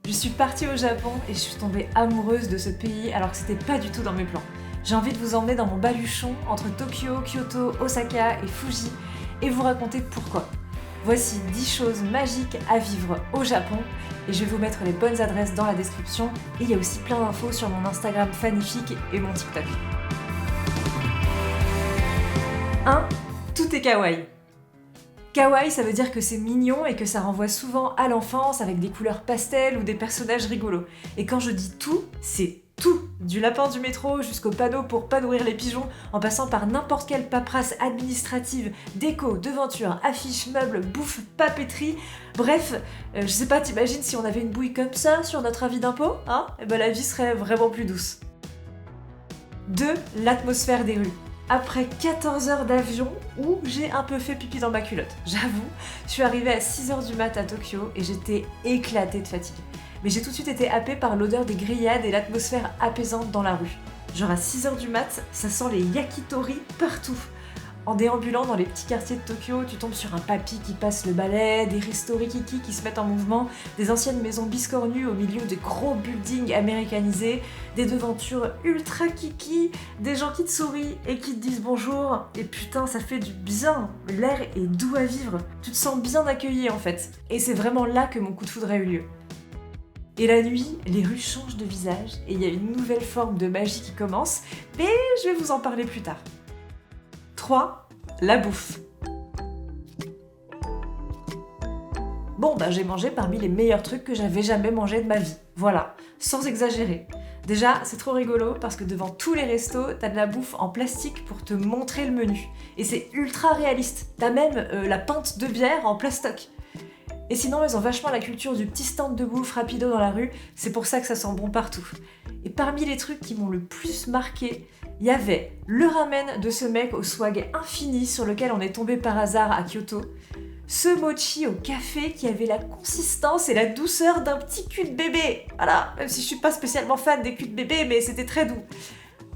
Je suis partie au Japon et je suis tombée amoureuse de ce pays alors que c'était pas du tout dans mes plans. J'ai envie de vous emmener dans mon baluchon entre Tokyo, Kyoto, Osaka et Fuji et vous raconter pourquoi. Voici 10 choses magiques à vivre au Japon et je vais vous mettre les bonnes adresses dans la description et il y a aussi plein d'infos sur mon Instagram Fanifique et mon TikTok. 1. Tout est kawaii. Kawaii, ça veut dire que c'est mignon et que ça renvoie souvent à l'enfance avec des couleurs pastel ou des personnages rigolos. Et quand je dis tout, c'est tout, du lapin du métro jusqu'au panneau pour pas nourrir les pigeons, en passant par n'importe quelle paperasse administrative, déco, devanture, affiches, meubles, bouffe, papeterie. Bref, je sais pas, t'imagines si on avait une bouille comme ça sur notre avis d'impôt, hein? Et ben la vie serait vraiment plus douce. 2. L'atmosphère des rues. Après 14 heures d'avion où j'ai un peu fait pipi dans ma culotte, j'avoue, je suis arrivée à 6h du mat à Tokyo et j'étais éclatée de fatigue. Mais j'ai tout de suite été happée par l'odeur des grillades et l'atmosphère apaisante dans la rue. Genre à 6h du mat, ça sent les yakitori partout. En déambulant dans les petits quartiers de Tokyo, tu tombes sur un papy qui passe le balai, des restos rikiki qui se mettent en mouvement, des anciennes maisons biscornues au milieu de gros buildings américanisés, des devantures ultra kiki, des gens qui te sourient et qui te disent bonjour. Et putain, ça fait du bien, l'air est doux à vivre, tu te sens bien accueilli en fait. Et c'est vraiment là que mon coup de foudre a eu lieu. Et la nuit, les rues changent de visage et il y a une nouvelle forme de magie qui commence, mais je vais vous en parler plus tard. 3. La bouffe. Bon, j'ai mangé parmi les meilleurs trucs que j'avais jamais mangé de ma vie. Voilà, sans exagérer. Déjà, c'est trop rigolo parce que devant tous les restos, t'as de la bouffe en plastique pour te montrer le menu. Et c'est ultra réaliste. T'as même la pinte de bière en plastoc. Et sinon, ils ont vachement la culture du petit stand de bouffe rapido dans la rue, c'est pour ça que ça sent bon partout. Et parmi les trucs qui m'ont le plus marqué, il y avait le ramen de ce mec au swag infini sur lequel on est tombé par hasard à Kyoto, ce mochi au café qui avait la consistance et la douceur d'un petit cul de bébé. Voilà, même si je suis pas spécialement fan des culs de bébé, mais c'était très doux.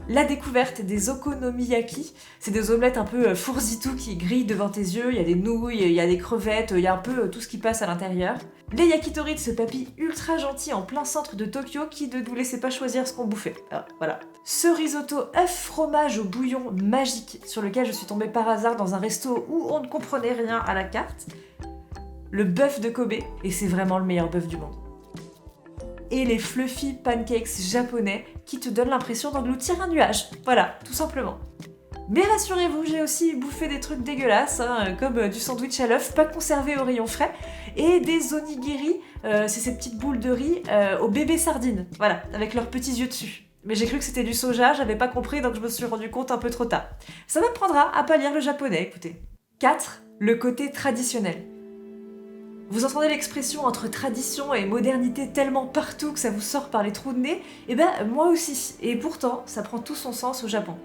La découverte des okonomiyaki, c'est des omelettes un peu fourzitou qui grillent devant tes yeux, il y a des nouilles, il y a des crevettes, il y a un peu tout ce qui passe à l'intérieur. Les yakitori de ce papy ultra gentil en plein centre de Tokyo qui ne nous laissait pas choisir ce qu'on bouffait. Ah, voilà. Ce risotto œuf fromage au bouillon magique sur lequel je suis tombée par hasard dans un resto où on ne comprenait rien à la carte. Le bœuf de Kobe, et c'est vraiment le meilleur bœuf du monde. Et les fluffy pancakes japonais qui te donnent l'impression d'engloutir un nuage. Voilà, tout simplement. Mais rassurez-vous, j'ai aussi bouffé des trucs dégueulasses, comme du sandwich à l'œuf pas conservé au rayon frais, et des onigiri, c'est ces petites boules de riz au bébé sardines, voilà, avec leurs petits yeux dessus. Mais j'ai cru que c'était du soja, j'avais pas compris, donc je me suis rendu compte un peu trop tard. Ça m'apprendra à pas lire le japonais, écoutez. 4. Le côté traditionnel. Vous entendez l'expression entre tradition et modernité tellement partout que ça vous sort par les trous de nez? Eh ben, moi aussi. Et pourtant, ça prend tout son sens au Japon.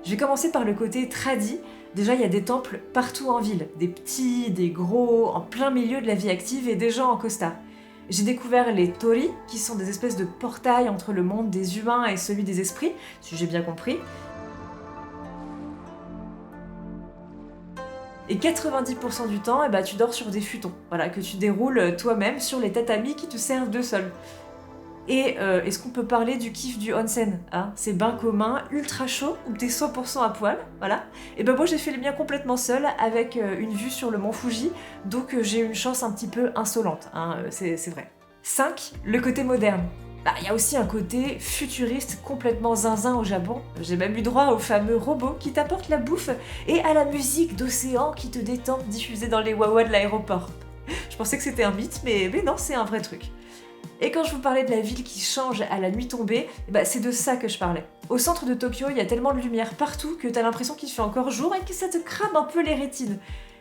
Je vais commencer par le côté tradi. Déjà, il y a des temples partout en ville. Des petits, des gros, en plein milieu de la vie active et des gens en costard. J'ai découvert les tori, qui sont des espèces de portails entre le monde des humains et celui des esprits, si j'ai bien compris. Et 90% du temps, tu dors sur des futons, voilà, que tu déroules toi-même sur les tatamis qui te servent de sol. Et est-ce qu'on peut parler du kiff du onsen, hein? Ces bains communs ultra chauds où t'es 100% à poil, voilà. Et moi j'ai fait les miens complètement seul avec une vue sur le mont Fuji, donc j'ai une chance un petit peu insolente, hein, c'est vrai. 5. Le côté moderne. Il y a aussi un côté futuriste complètement zinzin au Japon. J'ai même eu droit au fameux robot qui t'apporte la bouffe et à la musique d'océan qui te détend diffusée dans les wawas de l'aéroport. Je pensais que c'était un mythe, mais non, c'est un vrai truc. Et quand je vous parlais de la ville qui change à la nuit tombée, c'est de ça que je parlais. Au centre de Tokyo, il y a tellement de lumière partout que t'as l'impression qu'il fait encore jour et que ça te crame un peu les rétines.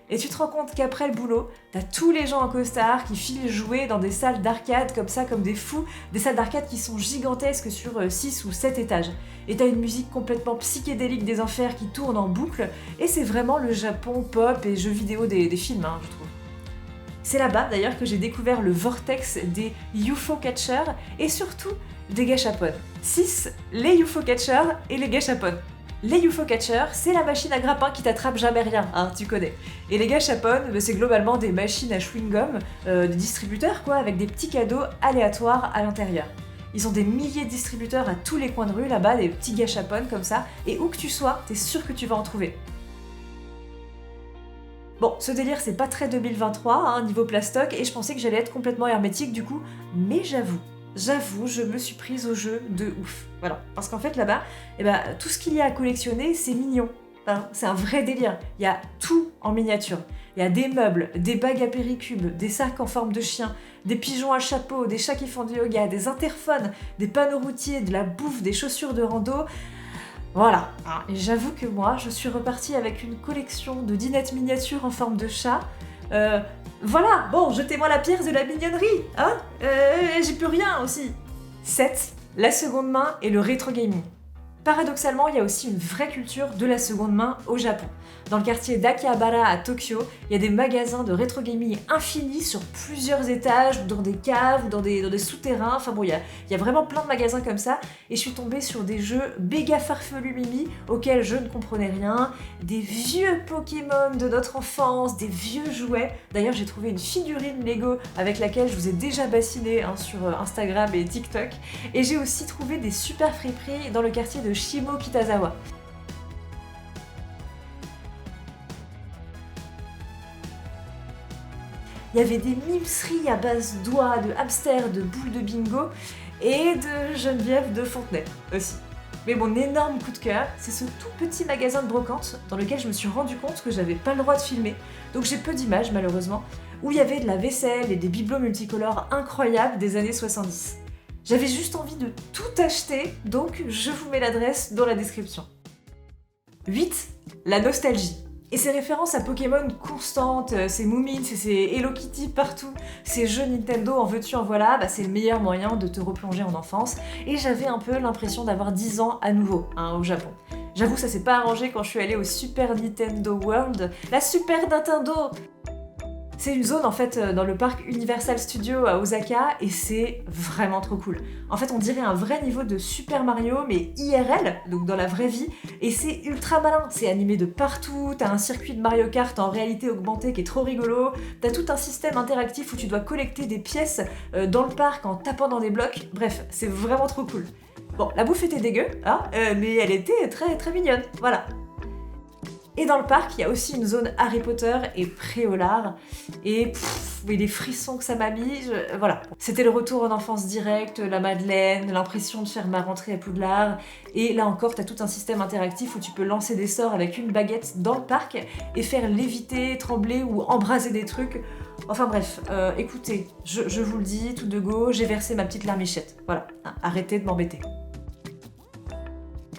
Et tu te rends compte qu'après le boulot, t'as tous les gens en costard qui filent jouer dans des salles d'arcade comme ça, comme des fous, des salles d'arcade qui sont gigantesques sur 6 ou 7 étages. Et t'as une musique complètement psychédélique des enfers qui tourne en boucle, et c'est vraiment le Japon pop et jeux vidéo des films, je trouve. C'est là-bas d'ailleurs que j'ai découvert le vortex des UFO catchers et surtout des gâchapon. 6. Les UFO catchers et les gâchapon. Les UFO catchers, c'est la machine à grappin qui t'attrape jamais rien, hein, tu connais. Et les gâchapon, c'est globalement des machines à chewing-gum, des distributeurs quoi, avec des petits cadeaux aléatoires à l'intérieur. Ils ont des milliers de distributeurs à tous les coins de rue là-bas, des petits gâchapon comme ça, et où que tu sois, t'es sûr que tu vas en trouver. Bon, ce délire c'est pas très 2023, hein, niveau plastoc, et je pensais que j'allais être complètement hermétique du coup, mais j'avoue, je me suis prise au jeu de ouf. Voilà, parce qu'en fait là-bas, tout ce qu'il y a à collectionner, c'est mignon. Hein, c'est un vrai délire. Il y a tout en miniature. Il y a des meubles, des bagues à péricube, des sacs en forme de chien, des pigeons à chapeau, des chats qui font du yoga, des interphones, des panneaux routiers, de la bouffe, des chaussures de rando. Voilà. Et j'avoue que moi, je suis repartie avec une collection de dinettes miniatures en forme de chat. Voilà, bon, jetez-moi la pierre de la mignonnerie, hein. J'ai plus rien aussi. 7. La seconde main et le rétro gaming. Paradoxalement, il y a aussi une vraie culture de la seconde main au Japon. Dans le quartier d'Akihabara à Tokyo, il y a des magasins de rétro gaming infinis sur plusieurs étages, dans des caves, ou dans des souterrains. Enfin bon, il y a vraiment plein de magasins comme ça. Et je suis tombée sur des jeux méga farfelus mimi auxquels je ne comprenais rien. Des vieux Pokémon de notre enfance, des vieux jouets. D'ailleurs, j'ai trouvé une figurine Lego avec laquelle je vous ai déjà bassiné sur Instagram et TikTok. Et j'ai aussi trouvé des super friperies dans le quartier de Shimo Kitazawa. Il y avait des mimeseries à base d'oies, de hamsters, de boules de bingo et de Geneviève de Fontenay aussi. Mais mon énorme coup de cœur, c'est ce tout petit magasin de brocante dans lequel je me suis rendu compte que j'avais pas le droit de filmer, donc j'ai peu d'images malheureusement, où il y avait de la vaisselle et des bibelots multicolores incroyables des années 70. J'avais juste envie de tout acheter, donc je vous mets l'adresse dans la description. 8. La nostalgie. Et ces références à Pokémon constantes, ces Moomins, ces Hello Kitty partout, ces jeux Nintendo en veux-tu en voilà, c'est le meilleur moyen de te replonger en enfance. Et j'avais un peu l'impression d'avoir 10 ans à nouveau au Japon. J'avoue, ça s'est pas arrangé quand je suis allée au Super Nintendo World. La Super Nintendo! C'est une zone en fait dans le parc Universal Studios à Osaka et c'est vraiment trop cool. En fait on dirait un vrai niveau de Super Mario mais IRL, donc dans la vraie vie, et c'est ultra malin, c'est animé de partout, t'as un circuit de Mario Kart en réalité augmentée qui est trop rigolo, t'as tout un système interactif où tu dois collecter des pièces dans le parc en tapant dans des blocs, bref, c'est vraiment trop cool. Bon, la bouffe était dégueu, mais elle était très très mignonne, voilà. Et dans le parc, il y a aussi une zone Harry Potter et Préolard. Et les frissons que ça m'a mis, voilà. C'était le retour en enfance direct, la Madeleine, l'impression de faire ma rentrée à Poudlard. Et là encore, t'as tout un système interactif où tu peux lancer des sorts avec une baguette dans le parc et faire léviter, trembler ou embraser des trucs. Enfin bref, écoutez, je vous le dis, tout de go, j'ai versé ma petite larmichette. Voilà, arrêtez de m'embêter.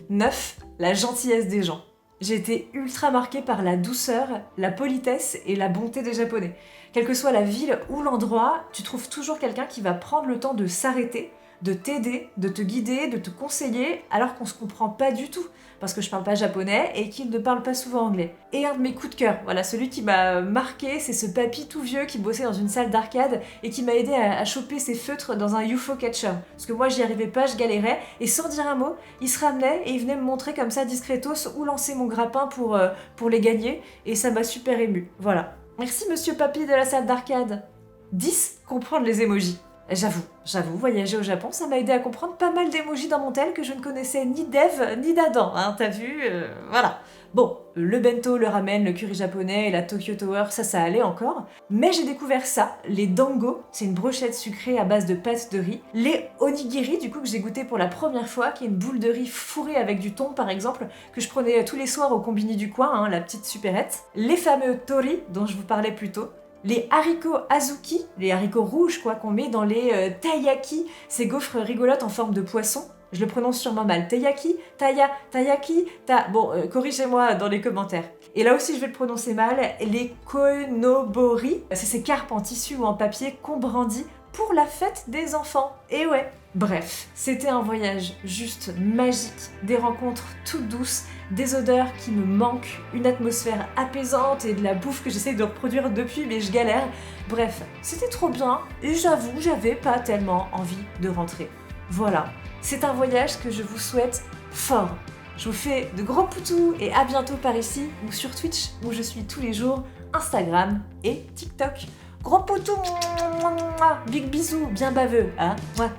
9. La gentillesse des gens. J'ai été ultra marquée par la douceur, la politesse et la bonté des Japonais. Quelle que soit la ville ou l'endroit, tu trouves toujours quelqu'un qui va prendre le temps de s'arrêter, de t'aider, de te guider, de te conseiller, alors qu'on se comprend pas du tout, parce que je parle pas japonais et qu'il ne parle pas souvent anglais. Et un de mes coups de cœur, voilà, celui qui m'a marqué, c'est ce papy tout vieux qui bossait dans une salle d'arcade et qui m'a aidé à choper ses feutres dans un UFO catcher. Parce que moi j'y arrivais pas, je galérais, et sans dire un mot, il se ramenait et il venait me montrer comme ça discretos où lancer mon grappin pour les gagner, et ça m'a super émue. Voilà. Merci monsieur papy de la salle d'arcade. 10. Comprendre les emojis. J'avoue, voyager au Japon, ça m'a aidé à comprendre pas mal d'émojis dans mon tel que je ne connaissais ni d'Eve ni d'Adam, t'as vu, voilà. Bon, le bento, le ramen, le curry japonais et la Tokyo Tower, ça allait encore. Mais j'ai découvert ça, les dango, c'est une brochette sucrée à base de pâte de riz. Les onigiri, du coup, que j'ai goûté pour la première fois, qui est une boule de riz fourrée avec du thon, par exemple, que je prenais tous les soirs au combini du coin, la petite supérette. Les fameux tori, dont je vous parlais plus tôt. Les haricots azuki, les haricots rouges qu'on met dans les taiyaki, ces gaufres rigolotes en forme de poisson. Je le prononce sûrement mal. Taiyaki, taiyaki, Bon, corrigez-moi dans les commentaires. Et là aussi je vais le prononcer mal. Les koenobori, c'est ces carpes en tissu ou en papier qu'on brandit pour la fête des enfants. Et ouais. Bref, c'était un voyage juste magique, des rencontres toutes douces, des odeurs qui me manquent, une atmosphère apaisante et de la bouffe que j'essaye de reproduire depuis mais je galère. Bref, c'était trop bien et j'avoue, j'avais pas tellement envie de rentrer. Voilà, c'est un voyage que je vous souhaite fort. Je vous fais de gros poutous et à bientôt par ici ou sur Twitch où je suis tous les jours, Instagram et TikTok. Gros poutous, big bisous, bien baveux, hein. Mouah.